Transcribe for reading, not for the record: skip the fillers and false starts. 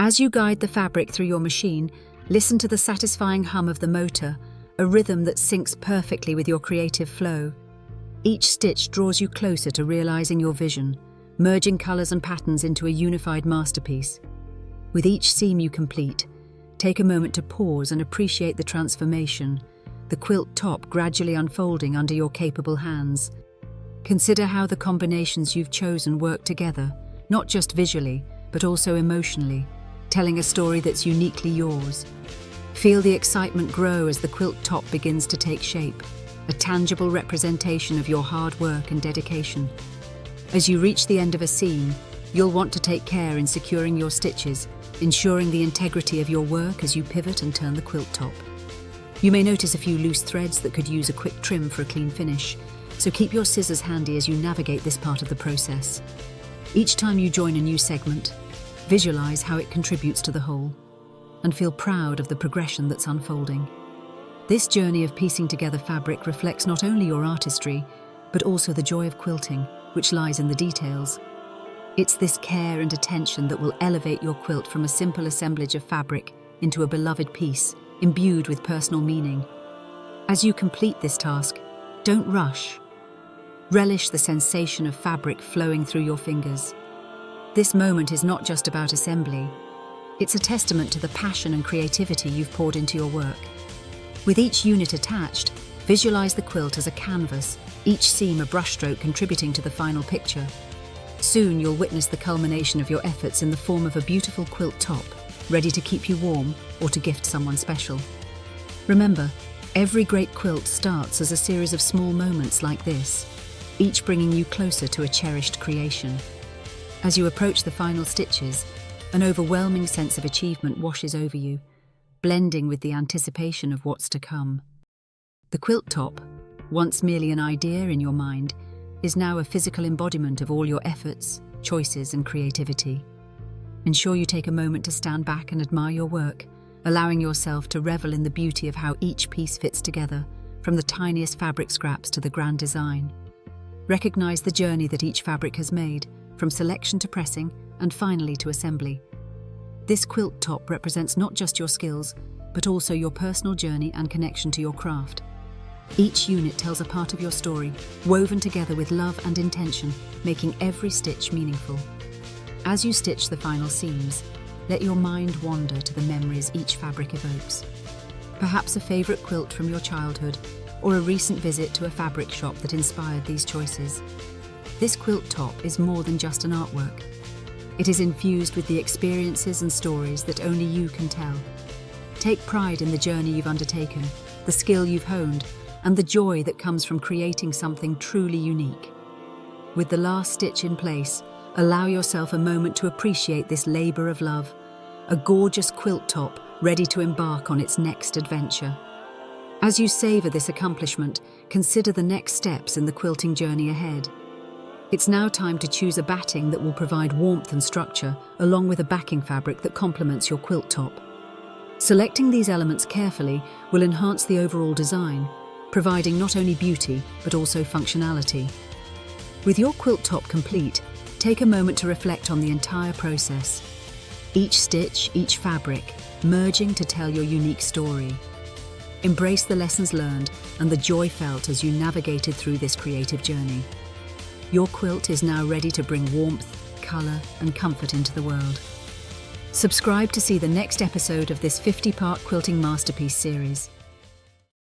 As you guide the fabric through your machine, listen to the satisfying hum of the motor, a rhythm that syncs perfectly with your creative flow. Each stitch draws you closer to realizing your vision, merging colors and patterns into a unified masterpiece. With each seam you complete, take a moment to pause and appreciate the transformation, the quilt top gradually unfolding under your capable hands. Consider how the combinations you've chosen work together, not just visually, but also emotionally, telling a story that's uniquely yours. Feel the excitement grow as the quilt top begins to take shape, a tangible representation of your hard work and dedication. As you reach the end of a seam, you'll want to take care in securing your stitches, ensuring the integrity of your work as you pivot and turn the quilt top. You may notice a few loose threads that could use a quick trim for a clean finish, so keep your scissors handy as you navigate this part of the process. Each time you join a new segment, visualize how it contributes to the whole, and feel proud of the progression that's unfolding. This journey of piecing together fabric reflects not only your artistry, but also the joy of quilting, which lies in the details. It's this care and attention that will elevate your quilt from a simple assemblage of fabric into a beloved piece, imbued with personal meaning. As you complete this task, don't rush. Relish the sensation of fabric flowing through your fingers. This moment is not just about assembly. It's a testament to the passion and creativity you've poured into your work. With each unit attached, visualize the quilt as a canvas, each seam a brushstroke contributing to the final picture. Soon you'll witness the culmination of your efforts in the form of a beautiful quilt top, ready to keep you warm or to gift someone special. Remember, every great quilt starts as a series of small moments like this, each bringing you closer to a cherished creation. As you approach the final stitches, an overwhelming sense of achievement washes over you, blending with the anticipation of what's to come. The quilt top, once merely an idea in your mind, is now a physical embodiment of all your efforts, choices, and creativity. Ensure you take a moment to stand back and admire your work, allowing yourself to revel in the beauty of how each piece fits together, from the tiniest fabric scraps to the grand design. Recognize the journey that each fabric has made, from selection to pressing, and finally to assembly. This quilt top represents not just your skills, but also your personal journey and connection to your craft. Each unit tells a part of your story, woven together with love and intention, making every stitch meaningful. As you stitch the final seams, let your mind wander to the memories each fabric evokes. Perhaps a favorite quilt from your childhood, or a recent visit to a fabric shop that inspired these choices. This quilt top is more than just an artwork. It is infused with the experiences and stories that only you can tell. Take pride in the journey you've undertaken, the skill you've honed, and the joy that comes from creating something truly unique. With the last stitch in place, allow yourself a moment to appreciate this labor of love, a gorgeous quilt top ready to embark on its next adventure. As you savor this accomplishment, consider the next steps in the quilting journey ahead. It's now time to choose a batting that will provide warmth and structure, along with a backing fabric that complements your quilt top. Selecting these elements carefully will enhance the overall design, providing not only beauty, but also functionality. With your quilt top complete, take a moment to reflect on the entire process. Each stitch, each fabric, merging to tell your unique story. Embrace the lessons learned and the joy felt as you navigated through this creative journey. Your quilt is now ready to bring warmth, colour, and comfort into the world. Subscribe to see the next episode of this 50-part quilting masterpiece series.